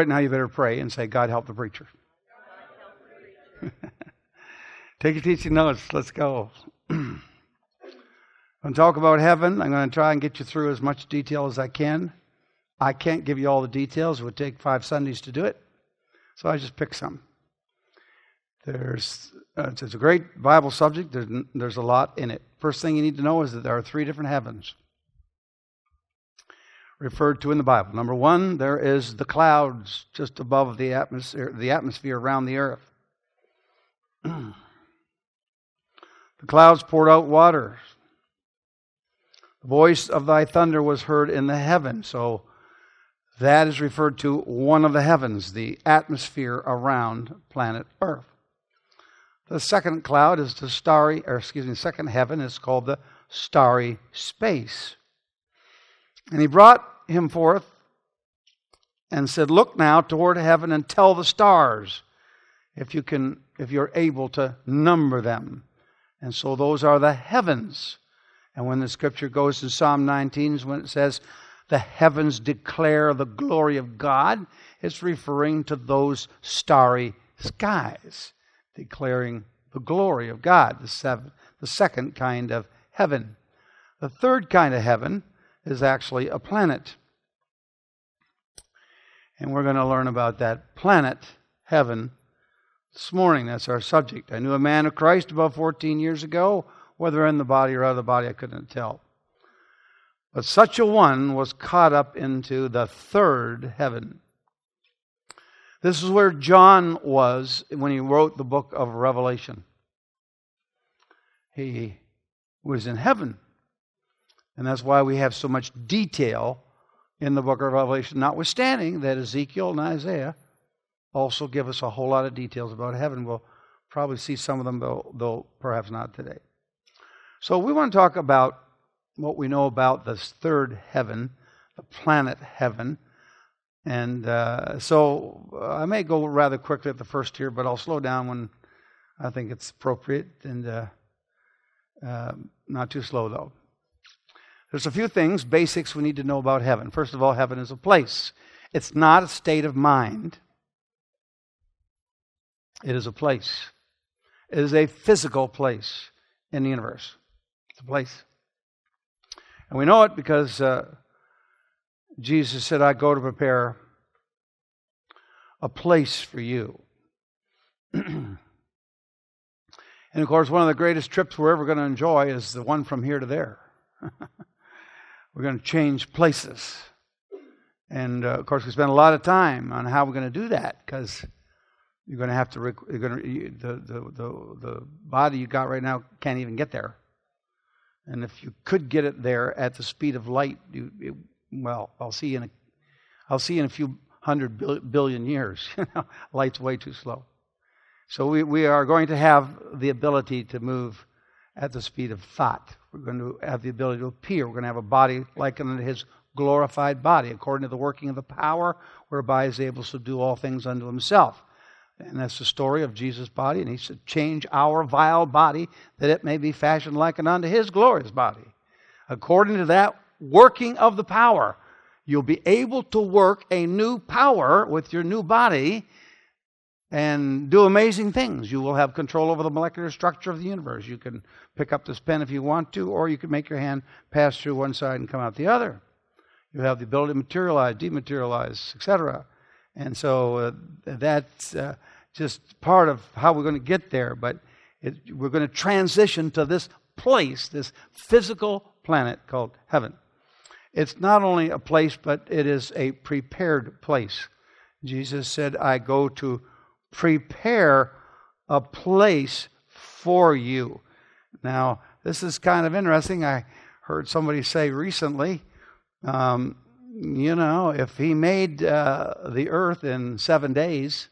right now you better pray and say, God help the preacher. Take your teaching notes. Let's go. I'm going to talk about heaven. I'm going to try and get you through as much detail as I can. I can't give you all the details. It would take 5 Sundays to do it. So I just pick some. It's a great Bible subject. There's a lot in it. First thing you need to know is that there are 3 different heavens referred to in the Bible. Number 1, there is the clouds just above the atmosphere around the earth. The clouds poured out water. The voice of thy thunder was heard in the heaven. So that is referred to one of the heavens, the atmosphere around planet Earth. The second cloud is the second heaven is called the starry space. And he brought him forth and said, look now toward heaven and tell the stars, if you're able to number them. And so those are the heavens. And when the scripture goes in Psalm 19, when it says, the heavens declare the glory of God, it's referring to those starry skies, declaring the glory of God, the second kind of heaven. The third kind of heaven is actually a planet. And we're going to learn about that planet, heaven, this morning. That's our subject. I knew a man of Christ about 14 years ago, whether in the body or out of the body, I couldn't tell. But such a one was caught up into the third heaven. This is where John was when he wrote the book of Revelation. He was in heaven. And that's why we have so much detail in the book of Revelation, notwithstanding that Ezekiel and Isaiah also give us a whole lot of details about heaven. We'll probably see some of them, though perhaps not today. So we want to talk about what we know about this third heaven, the planet heaven. And so I may go rather quickly at the first here, but I'll slow down when I think it's appropriate, and not too slow, though. There's a few things, basics we need to know about heaven. First of all, heaven is a place. It's not a state of mind. It is a place. It is a physical place in the universe. It's a place. And we know it because Jesus said, I go to prepare a place for you. And of course, one of the greatest trips we're ever going to enjoy is the one from here to there. We're going to change places. And of course, we spend a lot of time on how we're going to do that, because you're going to have to, the body you got right now can't even get there. And if you could get it there at the speed of light, I'll see in a few hundred billion years. Light's way too slow. So we are going to have the ability to move at the speed of thought. We're going to have the ability to appear. We're going to have a body likened unto His glorified body, according to the working of the power whereby He is able to do all things unto Himself. And that's the story of Jesus' body. And He said, change our vile body that it may be fashioned likened unto His glorious body. According to that working of the power, you'll be able to work a new power with your new body and do amazing things. You will have control over the molecular structure of the universe. You can pick up this pen if you want to, or you can make your hand pass through one side and come out the other. You have the ability to materialize, dematerialize, etc. And so that's just part of how we're going to get there. But we're going to transition to this place, this physical planet called heaven. It's not only a place, but it is a prepared place. Jesus said, I go to prepare a place for you. Now, this is kind of interesting. I heard somebody say recently, if He made the earth in 7 days,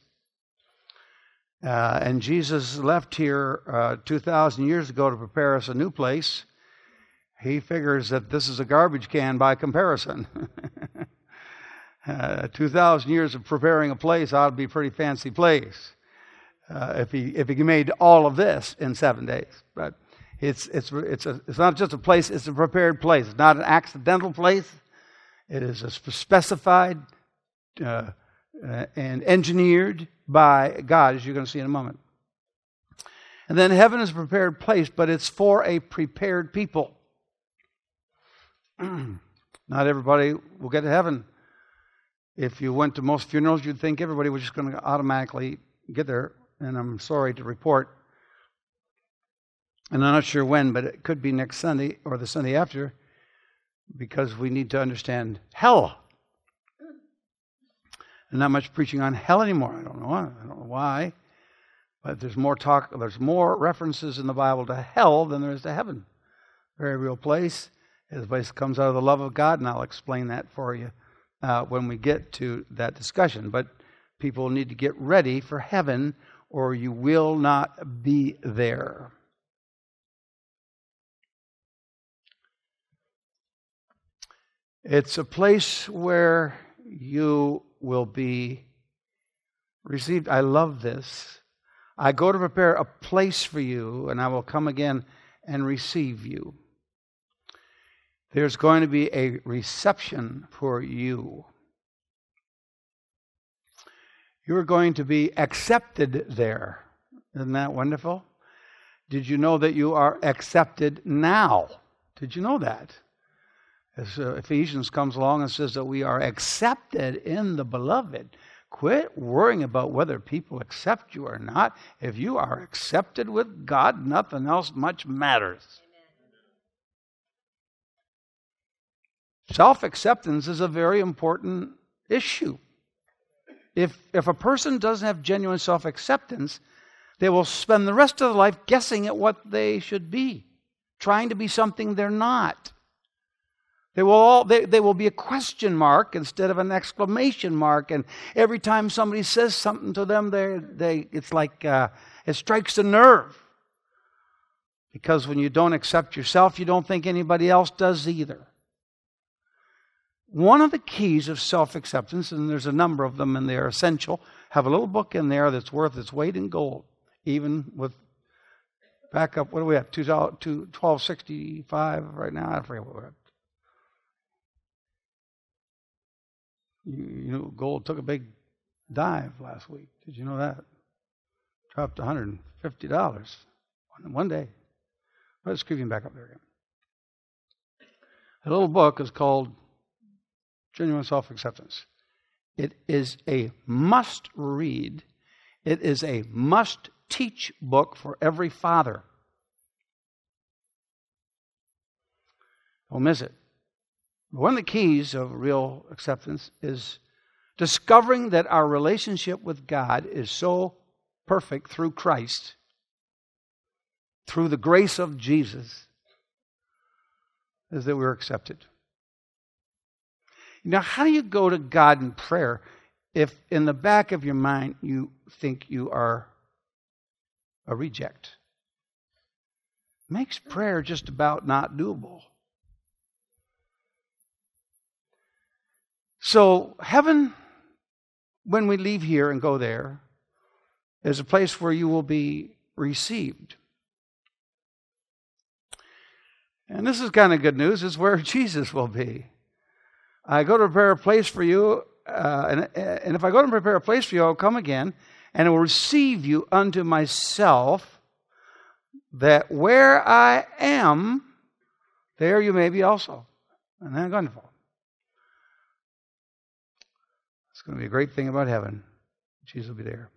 and Jesus left here 2,000 years ago to prepare us a new place, He figures that this is a garbage can by comparison. 2,000 years of preparing a place ought to be a pretty fancy place. If he made all of this in 7 days, but it's not just a place; it's a prepared place. It's not an accidental place. It is a specified and engineered by God, as you're going to see in a moment. And then heaven is a prepared place, but it's for a prepared people. Not everybody will get to heaven. If you went to most funerals, you'd think everybody was just going to automatically get there. And I'm sorry to report, and I'm not sure when, but it could be next Sunday or the Sunday after, because we need to understand hell. And not much preaching on hell anymore. I don't know why. But there's more references in the Bible to hell than there is to heaven. Very real place. This place comes out of the love of God, and I'll explain that for you when we get to that discussion. But people need to get ready for heaven, or you will not be there. It's a place where you will be received. I love this. I go to prepare a place for you, and I will come again and receive you. There's going to be a reception for you. You're going to be accepted there. Isn't that wonderful? Did you know that you are accepted now? Did you know that? As Ephesians comes along and says that we are accepted in the beloved. Quit worrying about whether people accept you or not. If you are accepted with God, nothing else much matters. Self-acceptance is a very important issue. If a person doesn't have genuine self-acceptance, they will spend the rest of their life guessing at what they should be, trying to be something they're not. They will be a question mark instead of an exclamation mark, and every time somebody says something to them, it's like it strikes a nerve. Because when you don't accept yourself, you don't think anybody else does either. One of the keys of self-acceptance, and there's a number of them, and they are essential, have a little book in there that's worth its weight in gold, even with backup. What do we have? $12.65 right now. I forget what we're at. You know, gold took a big dive last week. Did you know that? Dropped $150 one day. Let's creep him back up there again. The little book is called Genuine Self-Acceptance. It is a must-read. It is a must-teach book for every father. Don't miss it. One of the keys of real acceptance is discovering that our relationship with God is so perfect through Christ, through the grace of Jesus, is that we're accepted. Now, how do you go to God in prayer if in the back of your mind you think you are a reject? Makes prayer just about not doable. So heaven, when we leave here and go there, is a place where you will be received. And this is kind of good news. It's where Jesus will be. I go to prepare a place for you, and if I go to prepare a place for you, I'll come again, and I will receive you unto myself, that where I am, there you may be also. Isn't that wonderful? It's going to be a great thing about heaven. Jesus will be there.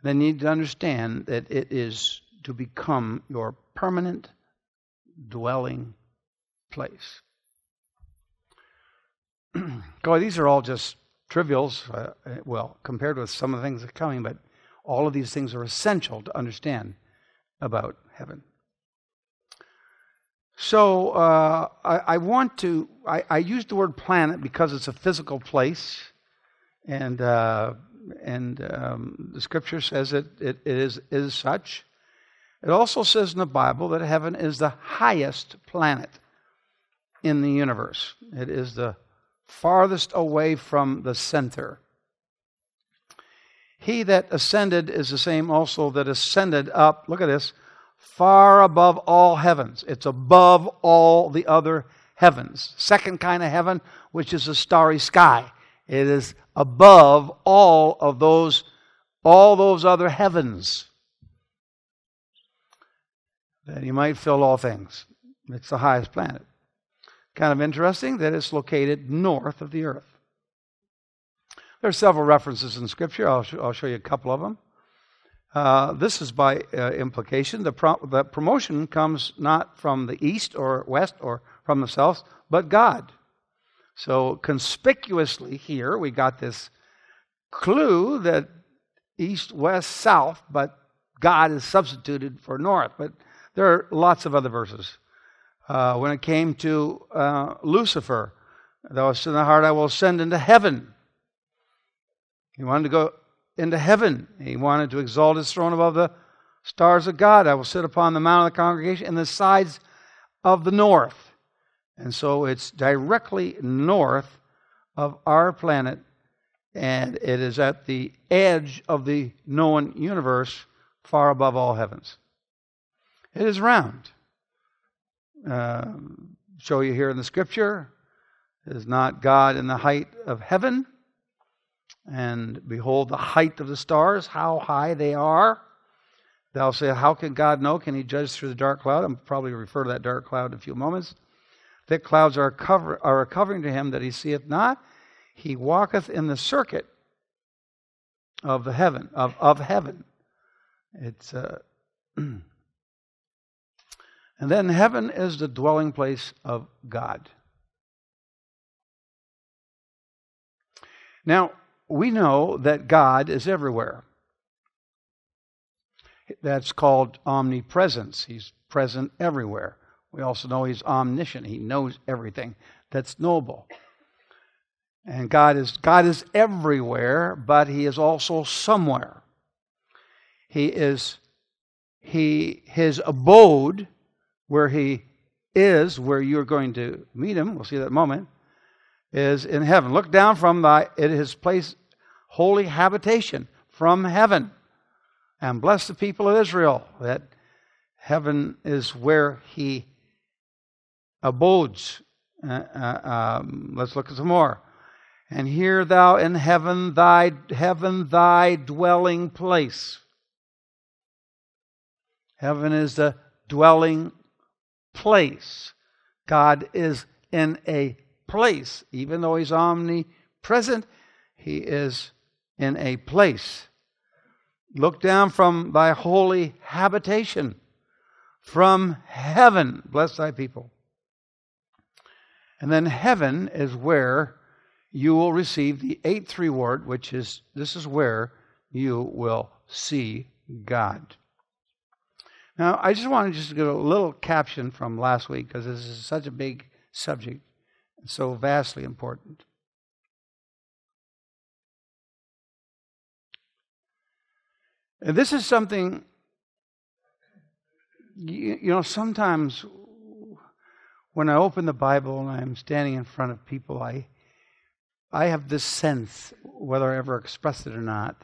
And then you need to understand that it is to become your permanent dwelling place. God, these are all just trivials, compared with some of the things that are coming, but all of these things are essential to understand about heaven. So I use the word planet because it's a physical place, and the Scripture says it is such. It also says in the Bible that heaven is the highest planet in the universe. It is the farthest away from the center. He that ascended is the same also that ascended up, look at this, far above all heavens. It's above all the other heavens. Second kind of heaven, which is a starry sky. It is above all those other heavens, that he might fill all things. It's the highest planet. Kind of interesting that it's located north of the earth. There are several references in Scripture. I'll show you a couple of them. This is by implication. The promotion comes not from the east or west or from the south, but God. So conspicuously here, we got this clue that east, west, south, but God is substituted for north. But there are lots of other verses. When it came to Lucifer, thou hast in the heart, I will ascend into heaven. He wanted to go into heaven. He wanted to exalt his throne above the stars of God. I will sit upon the mount of the congregation in the sides of the north. And so it's directly north of our planet, and it is at the edge of the known universe, far above all heavens. It is round. Show you here in the Scripture, is not God in the height of heaven? And behold the height of the stars, how high they are. Thou say, how can God know? Can he judge through the dark cloud? I'll probably refer to that dark cloud in a few moments. Thick clouds are a covering to him that he seeth not. He walketh in the circuit of the heaven, of heaven. It's and then heaven is the dwelling place of God. Now, we know that God is everywhere. That's called omnipresence. He's present everywhere. We also know he's omniscient. He knows everything that's knowable. And God is everywhere, but he is also somewhere. His abode, where he is, where you're going to meet him, we'll see that in a moment, is in heaven. Look down from his place, holy habitation, from heaven. And bless the people of Israel, that heaven is where he abodes. Let's look at some more. And hear thou in heaven thy dwelling place. Heaven is the dwelling place. God is in a place. Even though he's omnipresent, he is in a place. Look down from thy holy habitation, from heaven. Bless thy people. And then heaven is where you will receive the 8th reward, which is, this is where you will see God. Now, I just want to get a little caption from last week, because this is such a big subject and so vastly important. And this is something, you know, sometimes when I open the Bible and I'm standing in front of people, I have this sense, whether I ever expressed it or not,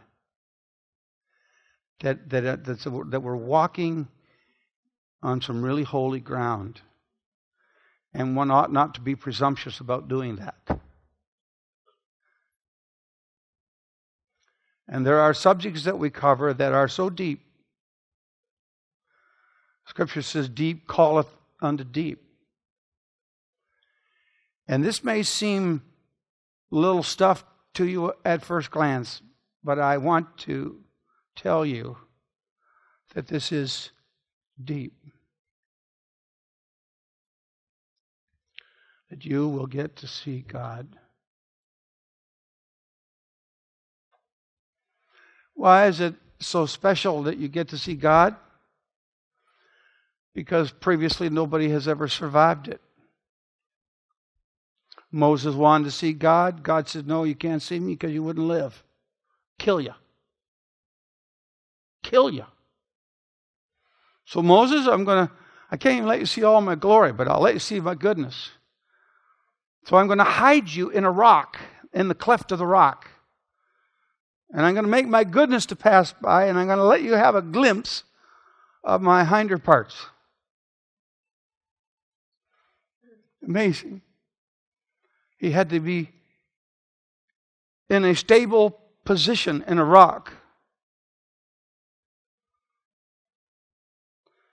that we're walking on some really holy ground. And one ought not to be presumptuous about doing that. And there are subjects that we cover that are so deep. Scripture says, deep calleth unto deep. And this may seem little stuff to you at first glance, but I want to tell you that this is deep. That you will get to see God. Why is it so special that you get to see God? Because previously nobody has ever survived it. Moses wanted to see God. God said, no, you can't see me because you wouldn't live. Kill you. Kill you. So Moses, I can't even let you see all my glory, but I'll let you see my goodness. So I'm going to hide you in a rock, in the cleft of the rock. And I'm going to make my goodness to pass by, and I'm going to let you have a glimpse of my hinder parts. Amazing. He had to be in a stable position in a rock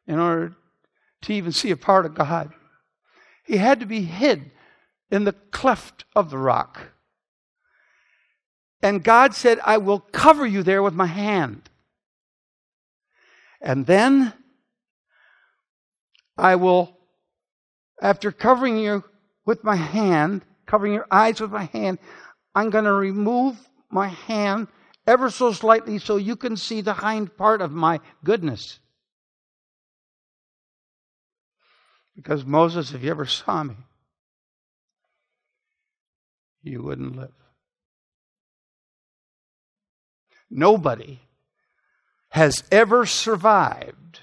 in order to even see a part of God. He had to be hid in the cleft of the rock. And God said, I will cover you there with my hand. And then I will, after covering you with my hand, covering your eyes with my hand, I'm going to remove my hand ever so slightly so you can see the hind part of my goodness. Because Moses, if you ever saw me, you wouldn't live. Nobody has ever survived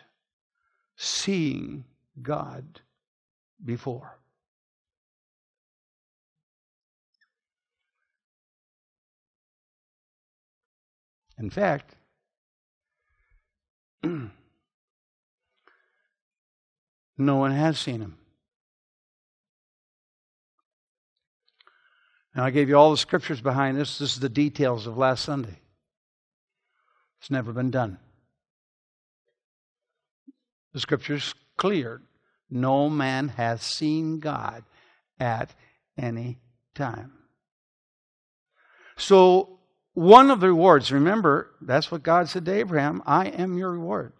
seeing God before. In fact, no one has seen him. Now, I gave you all the scriptures behind this. This is the details of last Sunday. It's never been done. The scripture's clear. No man hath seen God at any time. So, one of the rewards, remember, that's what God said to Abraham, I am your reward.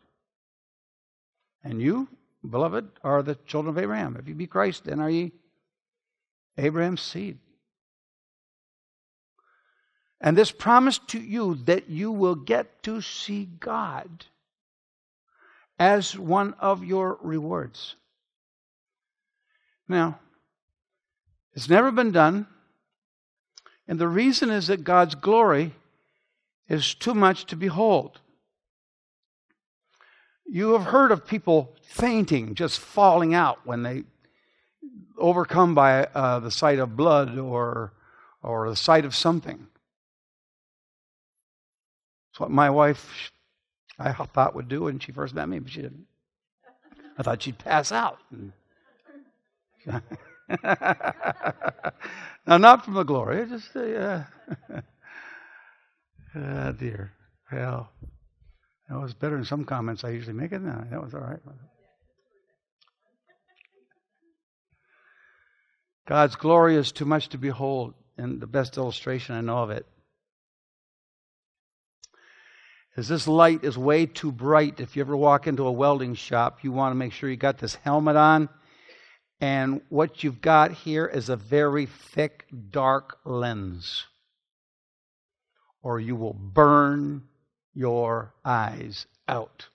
And you, beloved, are the children of Abraham. If you be Christ, then are ye Abraham's seed. And this promise to you that you will get to see God as one of your rewards. Now, it's never been done. And the reason is that God's glory is too much to behold. You have heard of people fainting, just falling out when they overcome by the sight of blood or the sight of something. It's what my wife, I thought, would do when she first met me, but she didn't. I thought she'd pass out. Now, not from the glory, just oh dear. Well, that was better than some comments I usually make. No, that was all right. God's glory is too much to behold, and the best illustration I know of it is this light is way too bright. If you ever walk into a welding shop, you want to make sure you got this helmet on. And what you've got here is a very thick, dark lens. Or you will burn your eyes out.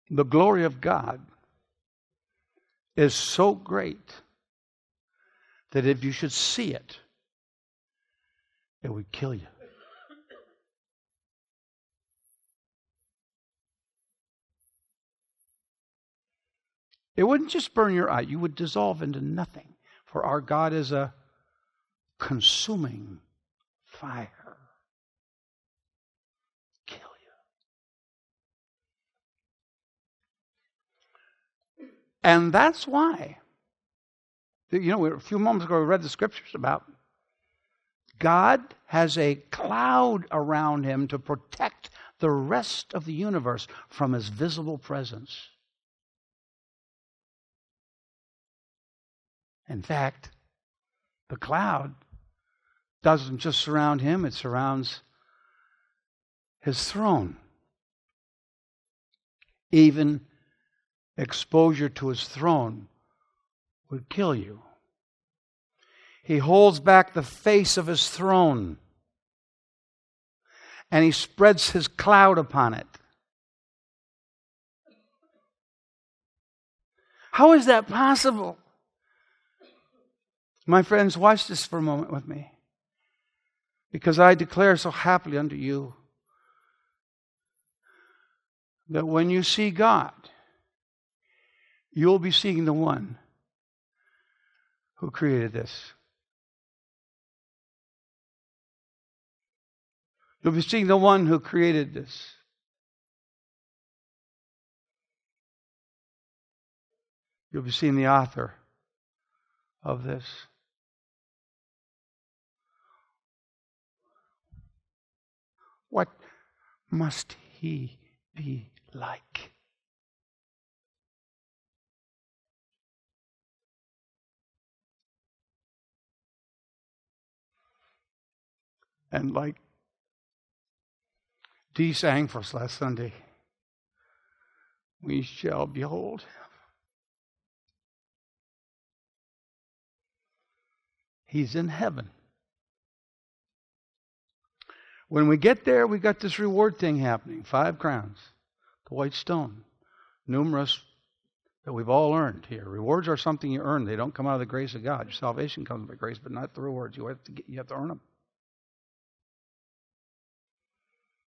The glory of God is so great that if you should see it, it would kill you. It wouldn't just burn your eye, you would dissolve into nothing. For our God is a consuming fire. Kill you. And that's why, a few moments ago we read the scriptures about God has a cloud around him to protect the rest of the universe from his visible presence. In fact, the cloud doesn't just surround him, it surrounds his throne. Even exposure to his throne would kill you. He holds back the face of his throne, and he spreads his cloud upon it. How is that possible? My friends, watch this for a moment with me. Because I declare so happily unto you that when you see God, you'll be seeing the one who created this. You'll be seeing the one who created this. You'll be seeing the author of this. What must he be like? And like Dee sang for us last Sunday, we shall behold him. He's in heaven. When we get there, we got this reward thing happening. 5 crowns, the white stone, numerous that we've all earned here. Rewards are something you earn. They don't come out of the grace of God. Your salvation comes by grace, but not the rewards. You have to earn them.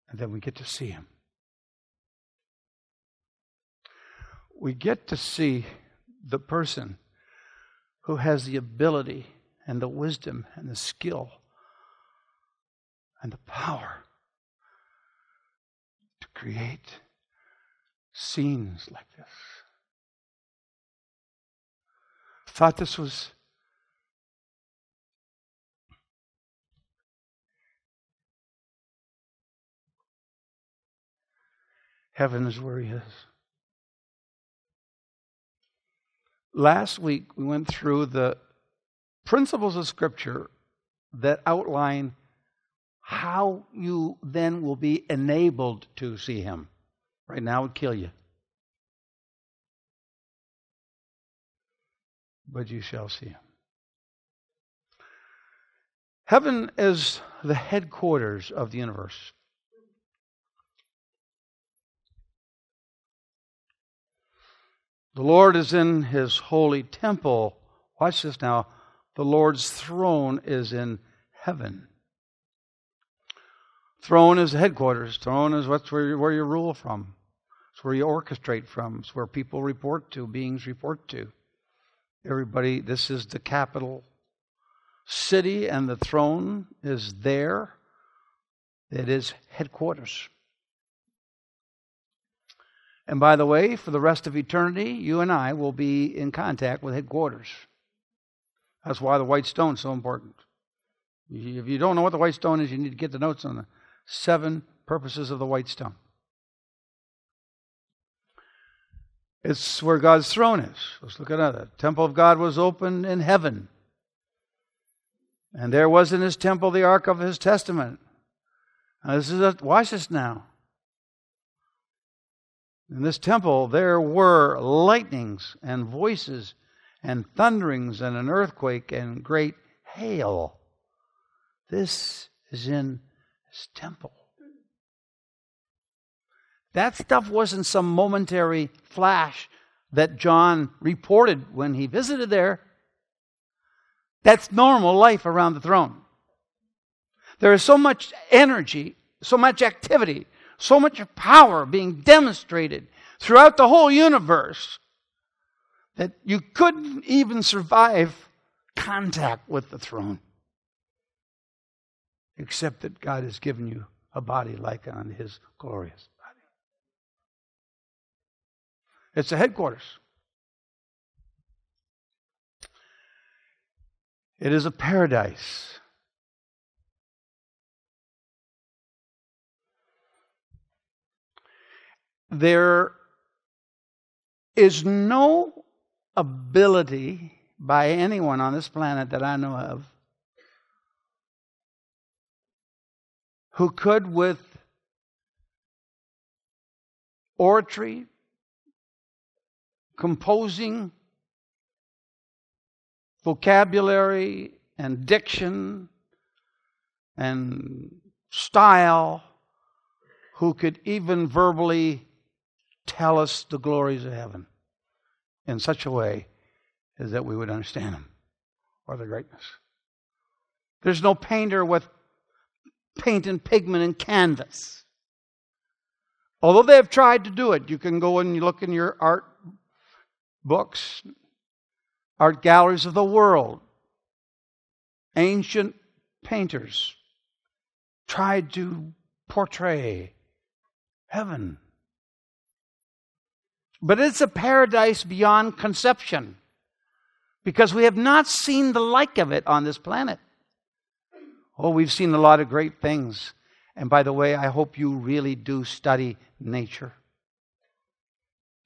And then we get to see him. We get to see the person who has the ability and the wisdom and the skill and the power to create scenes like this. I thought this was heaven is where he is. Last week we went through the principles of Scripture that outline how you then will be enabled to see him. Right now it would kill you. But you shall see him. Heaven is the headquarters of the universe. The Lord is in his holy temple. Watch this now. The Lord's throne is in heaven. Throne is the headquarters. Throne is where you rule from. It's where you orchestrate from. It's where people report to, beings report to. Everybody, this is the capital city, and the throne is there. It is headquarters. And by the way, for the rest of eternity, you and I will be in contact with headquarters. That's why the white stone is so important. If you don't know what the white stone is, you need to get the notes on the 7 purposes of the white stone. It's where God's throne is. Let's look at that. The temple of God was opened in heaven. And there was in his temple the ark of his testament. Now watch this now. In this temple there were lightnings and voices and thunderings and an earthquake and great hail. This is in his temple. That stuff wasn't some momentary flash that John reported when he visited there. That's normal life around the throne. There is so much energy, so much activity, so much power being demonstrated throughout the whole universe that you couldn't even survive contact with the throne, except that God has given you a body like unto his glorious body. It's the headquarters. It is a paradise. There is no ability by anyone on this planet that I know of who could, with oratory, composing, vocabulary, and diction, and style, who could even verbally tell us the glories of heaven in such a way as that we would understand them or their greatness. There's no painter with paint and pigment and canvas. Although they have tried to do it, you can go and you look in your art books, art galleries of the world. Ancient painters tried to portray heaven. But it's a paradise beyond conception, because we have not seen the like of it on this planet. Oh, we've seen a lot of great things. And by the way, I hope you really do study nature.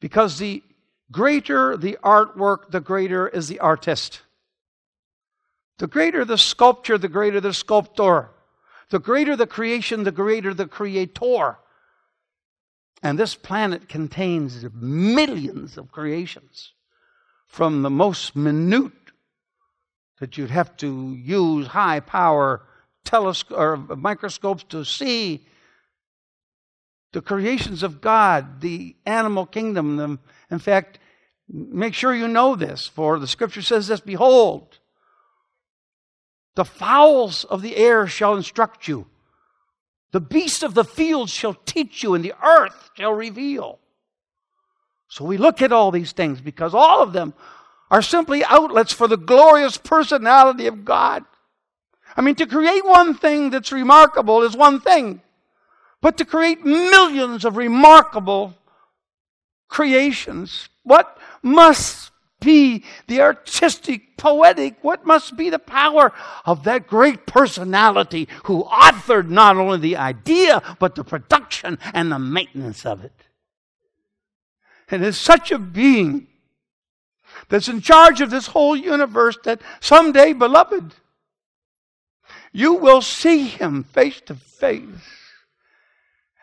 Because the greater the artwork, the greater is the artist. The greater the sculpture, the greater the sculptor. The greater the creation, the greater the creator. And this planet contains millions of creations, from the most minute that you'd have to use high power or microscopes to see, the creations of God, the animal kingdom. In fact, make sure you know this, for the Scripture says this, behold, the fowls of the air shall instruct you. The beasts of the field shall teach you, and the earth shall reveal. So we look at all these things because all of them are simply outlets for the glorious personality of God. I mean, to create one thing that's remarkable is one thing. But to create millions of remarkable creations, what must be the artistic, poetic, what must be the power of that great personality who authored not only the idea, but the production and the maintenance of it? And it's such a being that's in charge of this whole universe that someday, beloved, you will see Him face to face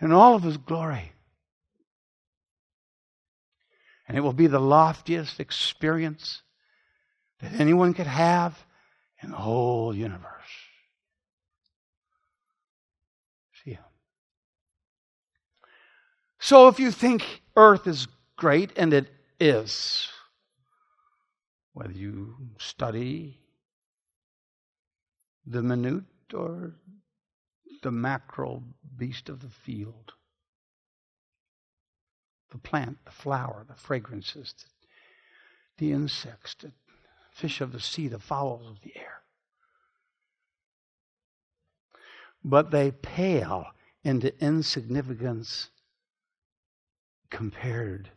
in all of His glory. And it will be the loftiest experience that anyone could have in the whole universe. See Him. So if you think earth is great, and it is, whether you study the minute or the macro beast of the field, the plant, the flower, the fragrances, the insects, the fish of the sea, the fowls of the air. But they pale into insignificance compared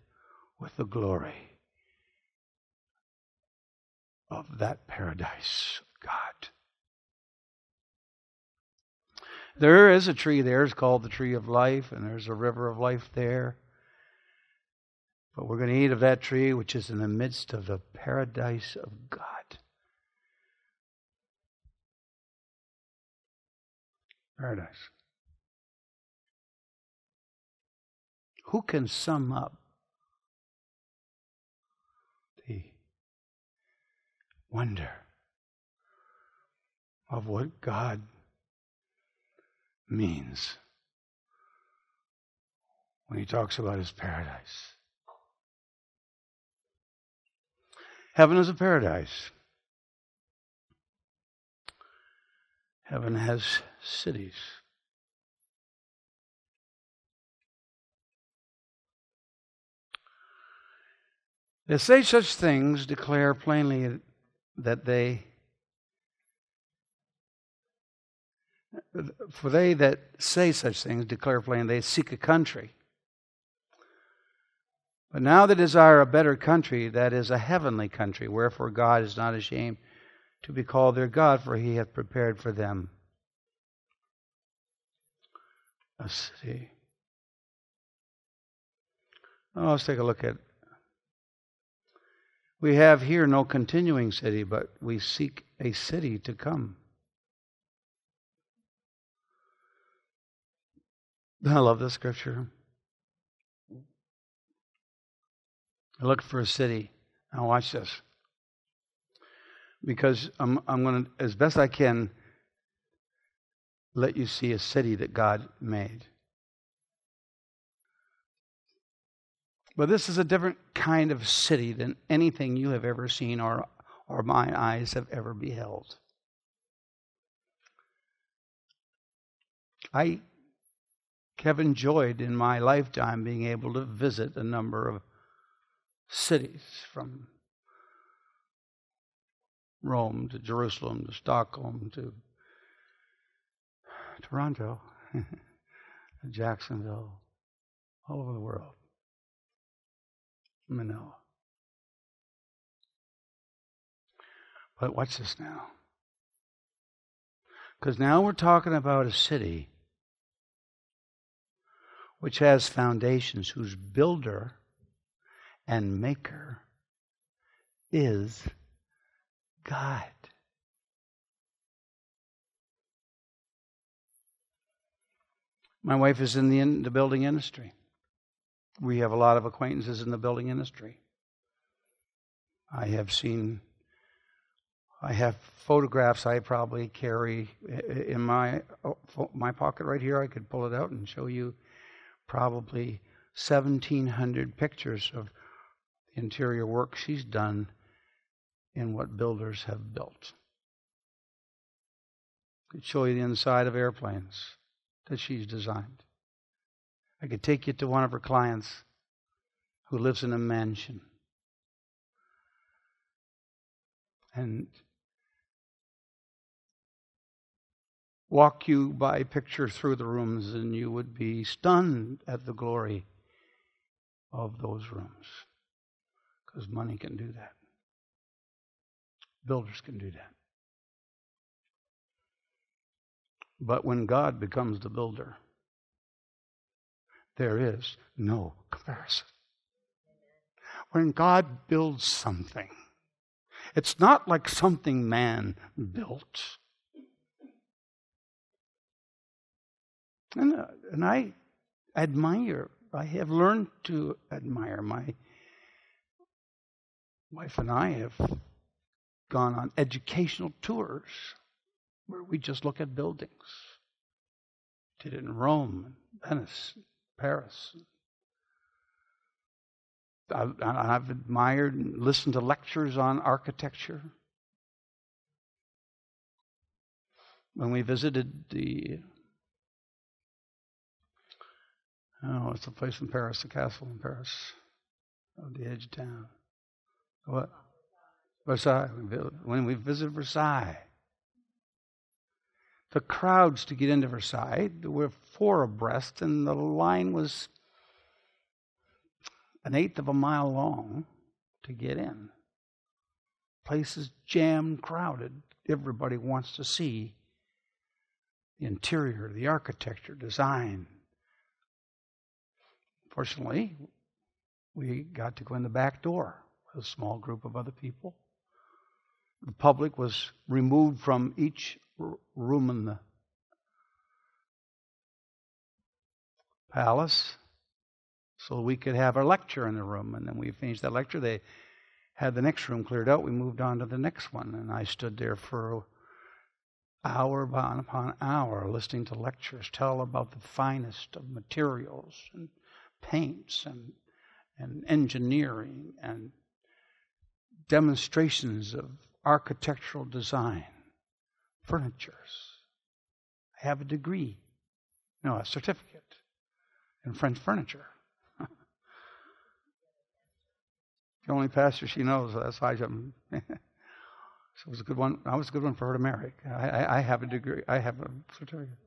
with the glory of that paradise of God. There is a tree there. It's called the tree of life, and there's a river of life there. But we're going to eat of that tree which is in the midst of the paradise of God. Paradise. Who can sum up the wonder of what God means when He talks about His paradise? Heaven is a paradise. Heaven has cities. They say such things, declare plainly that they that say such things declare plainly they seek a country. But now they desire a better country, that is a heavenly country, wherefore God is not ashamed to be called their God, for He hath prepared for them a city. Well, let's take a look at. We have here no continuing city, but we seek a city to come. I love this scripture. I look for a city. Now watch this. Because I'm going to, as best I can, let you see a city that God made. But this is a different kind of city than anything you have ever seen or my eyes have ever beheld. I have enjoyed in my lifetime being able to visit a number of cities, from Rome to Jerusalem to Stockholm to Toronto, to Jacksonville, all over the world. Manila. But watch this now. Because now we're talking about a city which has foundations, whose builder and maker is God. My wife is in the building industry. We have a lot of acquaintances in the building industry. I have photographs I probably carry in my pocket right here. I could pull it out and show you probably 1,700 pictures of the interior work she's done in what builders have built. I could show you the inside of airplanes that she's designed. I could take you to one of her clients who lives in a mansion. And walk you by picture through the rooms, and you would be stunned at the glory of those rooms. Because money can do that. Builders can do that. But when God becomes the builder, there is no comparison. When God builds something, it's not like something man built. And I have learned to admire. My wife and I have gone on educational tours where we just look at buildings. Did it in Rome, Venice, Paris. I've admired and listened to lectures on architecture. When we visited it's a place in Paris, a castle in Paris, on the edge of town. What? Versailles. When we visited Versailles, the crowds to get into Versailles were 4 abreast, and the line was 1/8 of a mile long to get in. Place is jammed, crowded. Everybody wants to see the interior, the architecture, design. Fortunately, we got to go in the back door with a small group of other people. The public was removed from each room in the palace so we could have a lecture in the room. And then we finished that lecture. They had the next room cleared out. We moved on to the next one. And I stood there for hour upon hour listening to lectures tell about the finest of materials and paints and engineering and demonstrations of architectural design, furnitures. I have a degree, a certificate in French furniture. The only pastor she knows, that's why so it was a good one. I was a good one for her to marry. I have a degree. I have a certificate.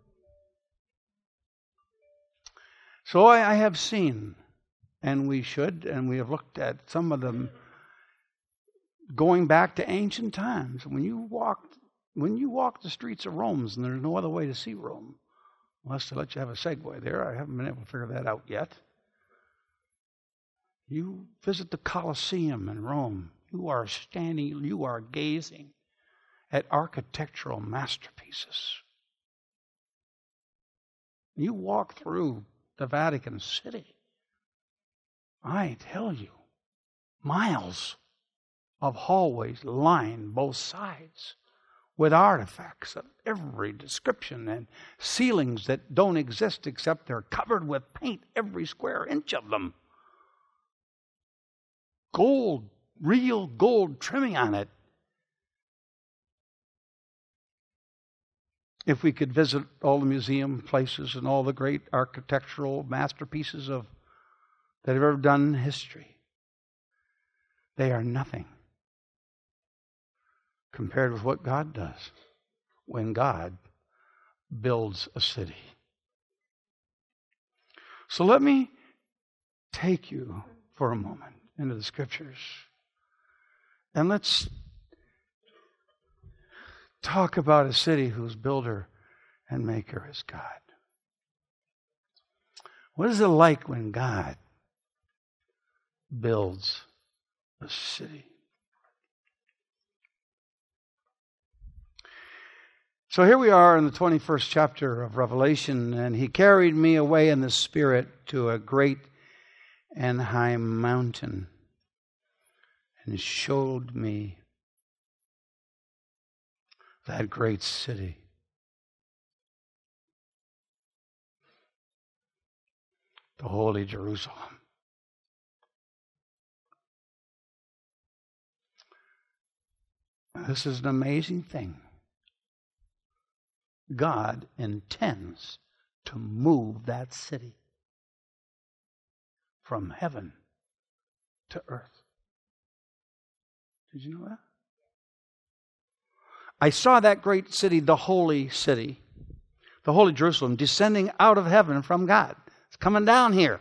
So I have seen, and we have looked at some of them going back to ancient times. When you walk the streets of Rome, and there's no other way to see Rome, unless they let you have a segue there. I haven't been able to figure that out yet. You visit the Colosseum in Rome. You are gazing at architectural masterpieces. You walk through the Vatican City. I tell you, miles of hallways line both sides with artifacts of every description and ceilings that don't exist except they're covered with paint, every square inch of them. Gold, real gold trimming on it. If we could visit all the museum places and all the great architectural masterpieces that have ever done in history, they are nothing compared with what God does when God builds a city. So let me take you for a moment into the Scriptures. And let's talk about a city whose builder and maker is God. What is it like when God builds a city? So here we are in the 21st chapter of Revelation, and he carried me away in the Spirit to a great and high mountain, and showed me that great city, the holy Jerusalem. This is an amazing thing. God intends to move that city from heaven to earth. Did you know that? I saw that great city, the holy city, the holy Jerusalem, descending out of heaven from God. It's coming down here.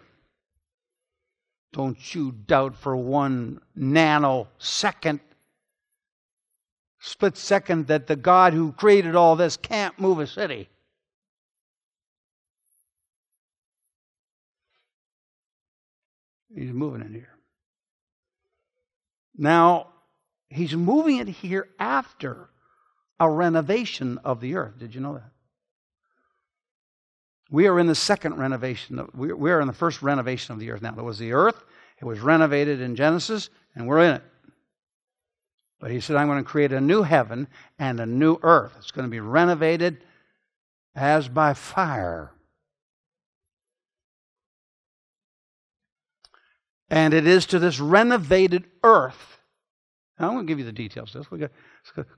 Don't you doubt for one nanosecond, split second, that the God who created all this can't move a city. He's moving it here. Now, he's moving it here after a renovation of the earth. Did you know that? We are in the second renovation. We are in the first renovation of the earth now. There was the earth. It was renovated in Genesis, and we're in it. But he said, I'm going to create a new heaven and a new earth. It's going to be renovated as by fire. And it is to this renovated earth. Now, I'm going to give you the details of this.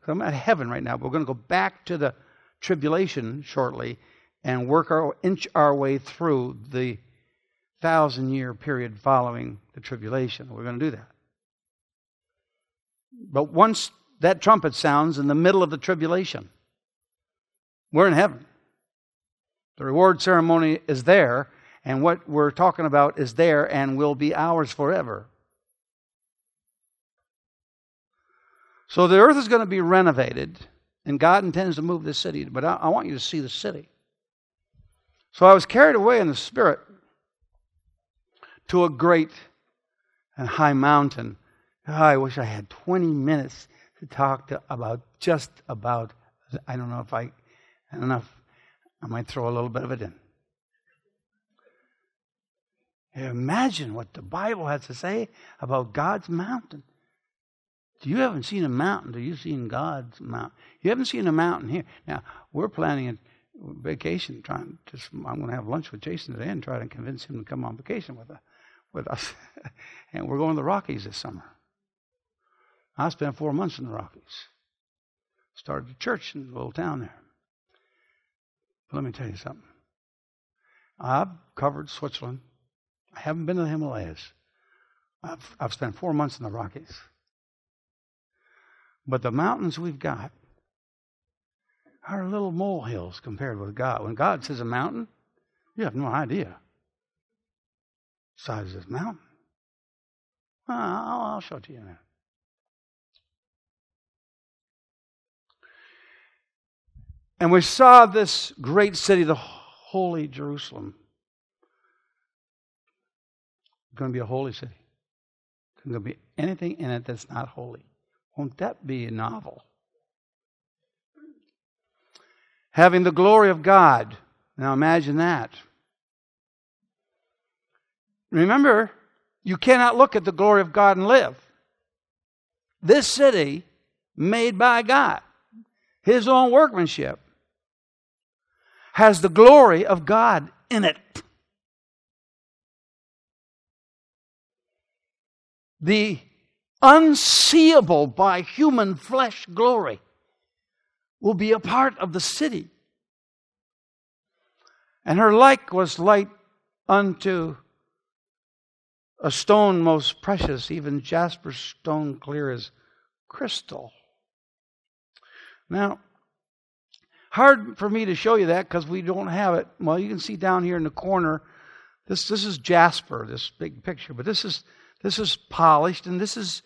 I'm at heaven right now, but we're going to go back to the tribulation shortly and inch our way through the 1,000-year period following the tribulation. We're going to do that. But once that trumpet sounds in the middle of the tribulation, we're in heaven. The reward ceremony is there, and what we're talking about is there and will be ours forever. So the earth is going to be renovated, and God intends to move this city, but I want you to see the city. So I was carried away in the Spirit to a great and high mountain. I wish I had 20 minutes to talk about just about, I don't know if I might throw a little bit of it in. Imagine what the Bible has to say about God's mountain. You haven't seen a mountain till you've seen God's mountain. You haven't seen a mountain here. Now, we're planning a vacation. I'm going to have lunch with Jason today and try to convince him to come on vacation with us. And we're going to the Rockies this summer. I spent 4 months in the Rockies. Started a church in a little town there. But let me tell you something. I've covered Switzerland. I haven't been to the Himalayas. I've spent 4 months in the Rockies. But the mountains we've got are little molehills compared with God. When God says a mountain, you have no idea the size of this mountain. Well, I'll show it to you in a minute. And we saw this great city, the holy Jerusalem. It's going to be a holy city. There's going to be anything in it that's not holy. Won't that be a novel? Having the glory of God. Now imagine that. Remember, you cannot look at the glory of God and live. This city, made by God, His own workmanship, has the glory of God in it. The unseeable by human flesh glory will be a part of the city. And her like was light unto a stone most precious, even jasper stone clear as crystal. Now, hard for me to show you that because we don't have it. Well, you can see down here in the corner, this is jasper, this big picture, but this is This is polished, and this is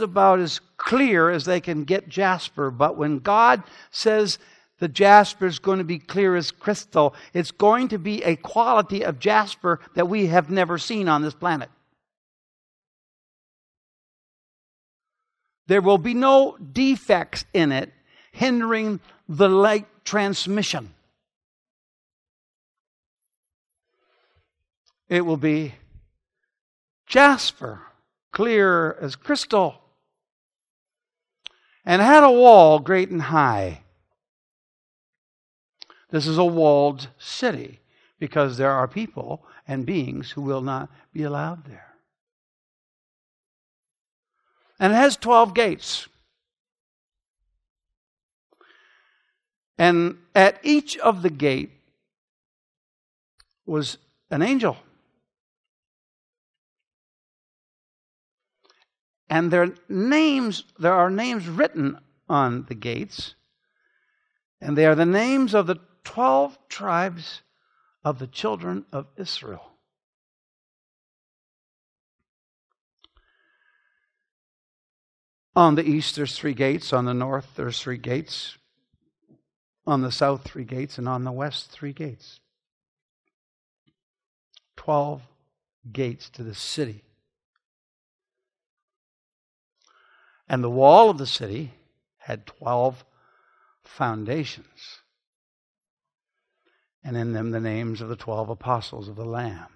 about as clear as they can get jasper. But when God says the jasper is going to be clear as crystal, it's going to be a quality of jasper that we have never seen on this planet. There will be no defects in it hindering the light transmission. It will be jasper, clear as crystal, and had a wall great and high. This is a walled city because there are people and beings who will not be allowed there. And it has 12 gates. And at each of the gate was an angel. And there are names written on the gates, and they are the names of the 12 tribes of the children of Israel. On the east, there's 3 gates. On the north, there's 3 gates. On the south, 3 gates. And on the west, 3 gates. 12 gates to the city. And the wall of the city had 12 foundations. And in them the names of the 12 apostles of the Lamb.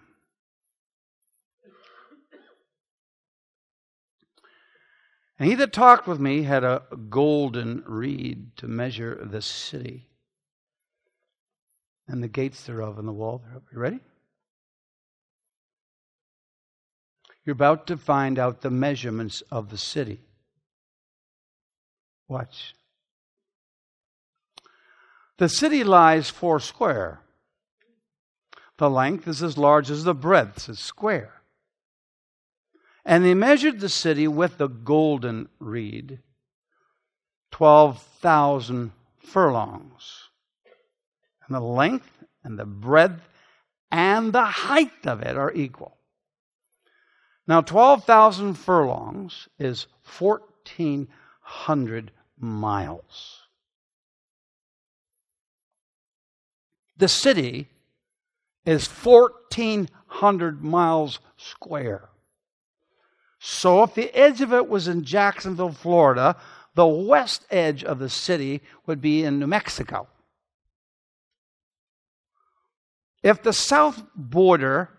And he that talked with me had a golden reed to measure the city, and the gates thereof, and the wall thereof. You ready? You're about to find out the measurements of the city. Watch. The city lies 4 square. The length is as large as the breadth is square. And they measured the city with the golden reed, 12,000 furlongs. And the length and the breadth and the height of it are equal. Now, 12,000 furlongs is 1,400 miles. The city is 1,400 miles square. So if the edge of it was in Jacksonville, Florida, the west edge of the city would be in New Mexico. If the south border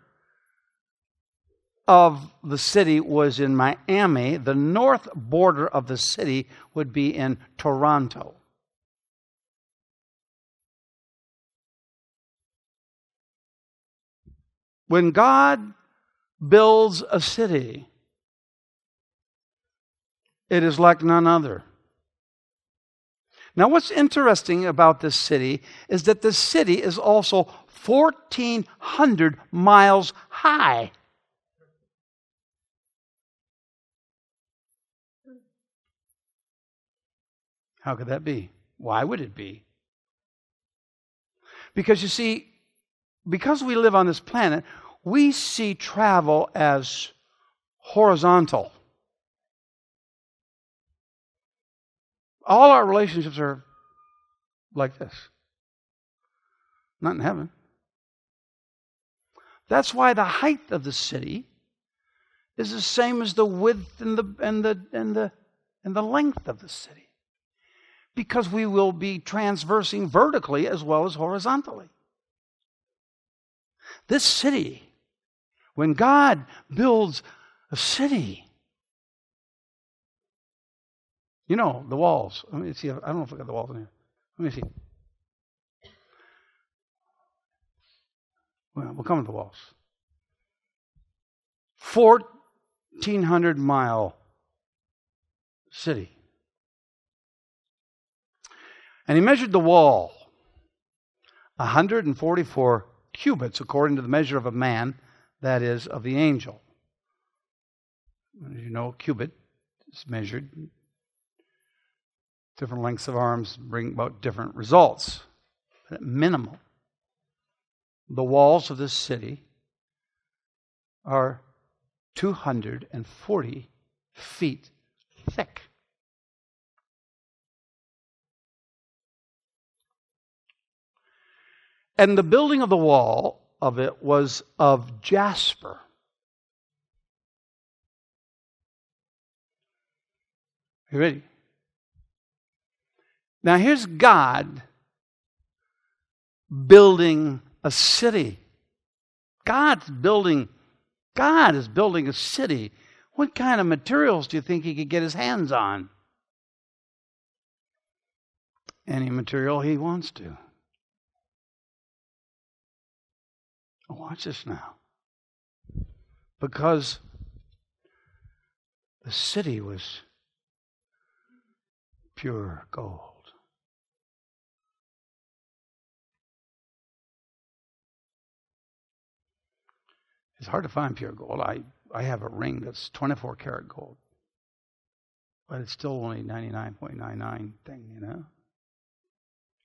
of the city was in Miami, the north border of the city would be in Toronto. When God builds a city, it is like none other. Now, what's interesting about this city is that the city is also 1,400 miles high. How could that be? Why would it be? Because you see, because we live on this planet, we see travel as horizontal. All our relationships are like this. Not in heaven. That's why the height of the city is the same as the width and the length of the city. Because we will be transversing vertically as well as horizontally. This city, when God builds a city, you know, the walls. Let me see. I don't know if I got the walls in here. Let me see. Well, we'll come to the walls. 1,400-mile city. And he measured the wall, 144 cubits, according to the measure of a man, that is, of the angel. As you know, a cubit is measured. Different lengths of arms bring about different results. But at minimum, the walls of this city are 240 feet thick. And the building of the wall of it was of jasper. You ready? Now here's God building a city. God is building a city. What kind of materials do you think he could get his hands on? Any material he wants to. Watch this now. Because the city was pure gold. It's hard to find pure gold. I have a ring that's 24 karat gold. But it's still only 99.99 thing, you know.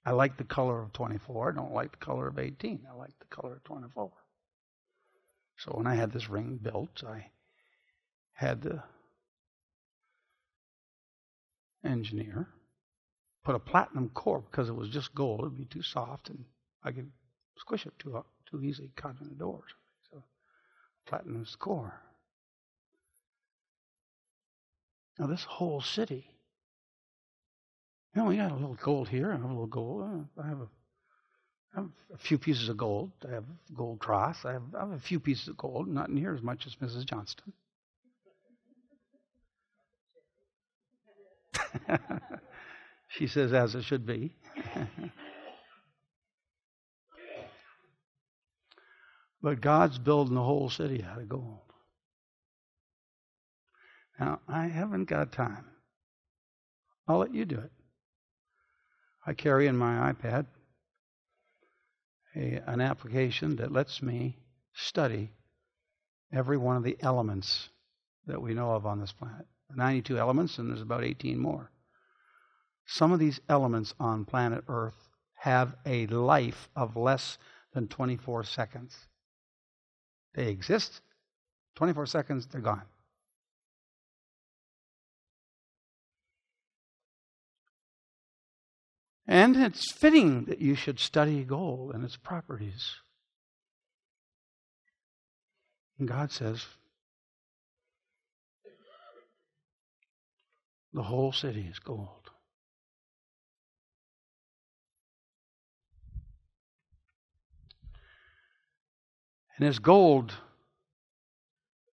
I like the color of 24. I don't like the color of 18. I like the color of 24. So when I had this ring built, I had the engineer put a platinum core, because it was just gold. It would be too soft, and I could squish it too easily, cut in the doors. So platinum's core. Now this whole city, you know, we got a little gold here and a little gold. I have a few pieces of gold. I have a gold cross. I have a few pieces of gold, not near as much as Mrs. Johnston. She says, as it should be. But God's building the whole city out of gold. Now, I haven't got time. I'll let you do it. I carry in my iPad an application that lets me study every one of the elements that we know of on this planet. 92 elements, and there's about 18 more. Some of these elements on planet Earth have a life of less than 24 seconds. They exist. 24 seconds, they're gone. And it's fitting that you should study gold and its properties. And God says, the whole city is gold. And this gold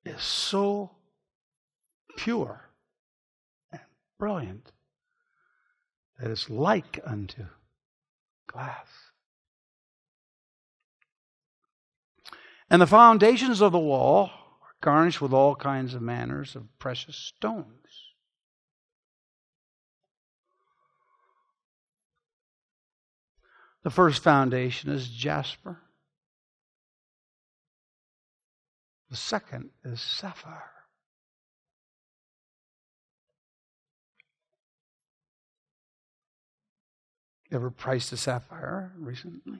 is so pure and brilliant that it's like unto glass. And the foundations of the wall are garnished with all kinds of manners of precious stones. The first foundation is jasper. The second is sapphire. Ever priced a sapphire recently?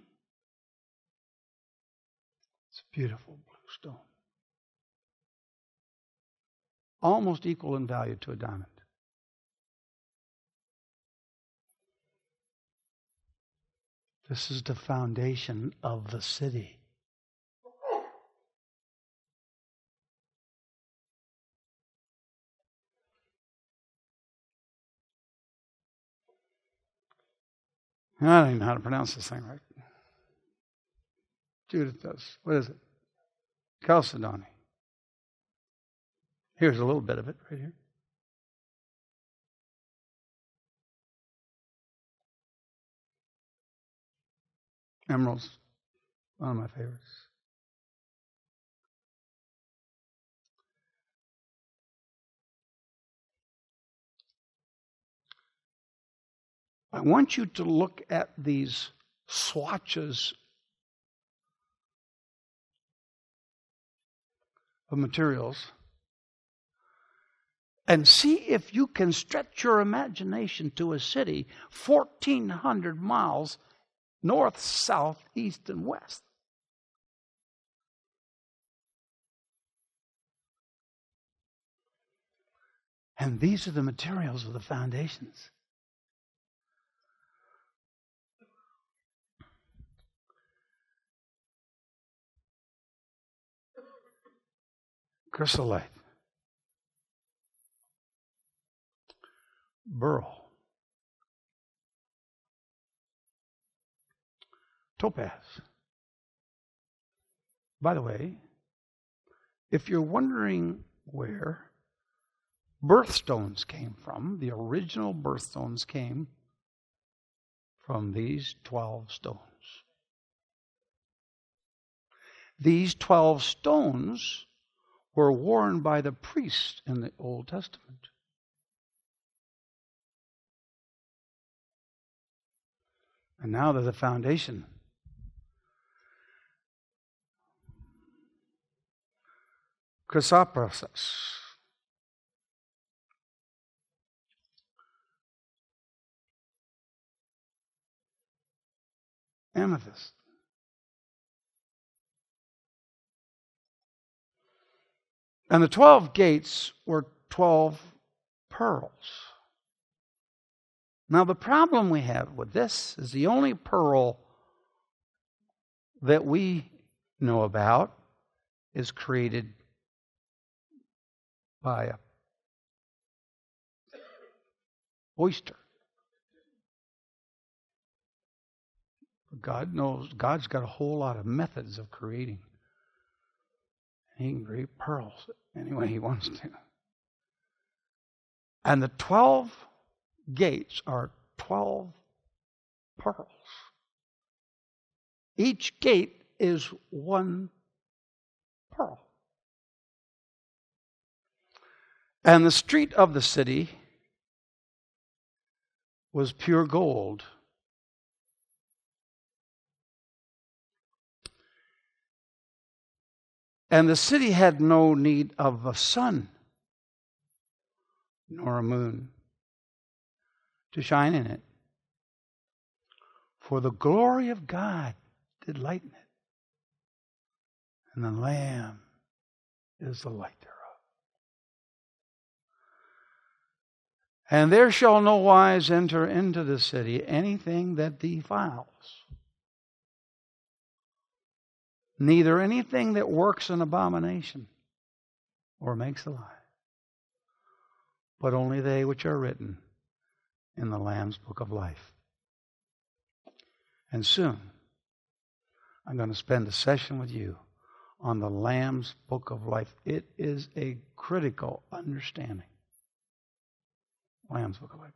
It's a beautiful blue stone. Almost equal in value to a diamond. This is the foundation of the city. I don't even know how to pronounce this thing right. Judith does. What is it? Chalcedony. Here's a little bit of it right here. Emeralds, one of my favorites. I want you to look at these swatches of materials and see if you can stretch your imagination to a city 1,400 miles north, south, east, and west. And these are the materials of the foundations. Chrysolite, beryl, topaz. By the way, if you're wondering where birthstones came from, the original birthstones came from these 12 stones. These 12 stones were worn by the priests in the Old Testament. And now they're the foundation. Chrysoprasus, amethyst, and the 12 gates were 12 pearls. Now the problem we have with this is the only pearl that we know about is created by a oyster. God knows, God's got a whole lot of methods of creating. He can create pearls any way He wants to. And the 12 gates are 12 pearls. Each gate is one pearl. And the street of the city was pure gold. And the city had no need of a sun nor a moon to shine in it, for the glory of God did lighten it, and the Lamb is the light thereof. And there shall no wise enter into the city anything that defiles, neither anything that works an abomination or makes a lie, but only they which are written in the Lamb's book of life. And soon, I'm going to spend a session with you on the Lamb's book of life. It is a critical understanding. Lamb's book of life.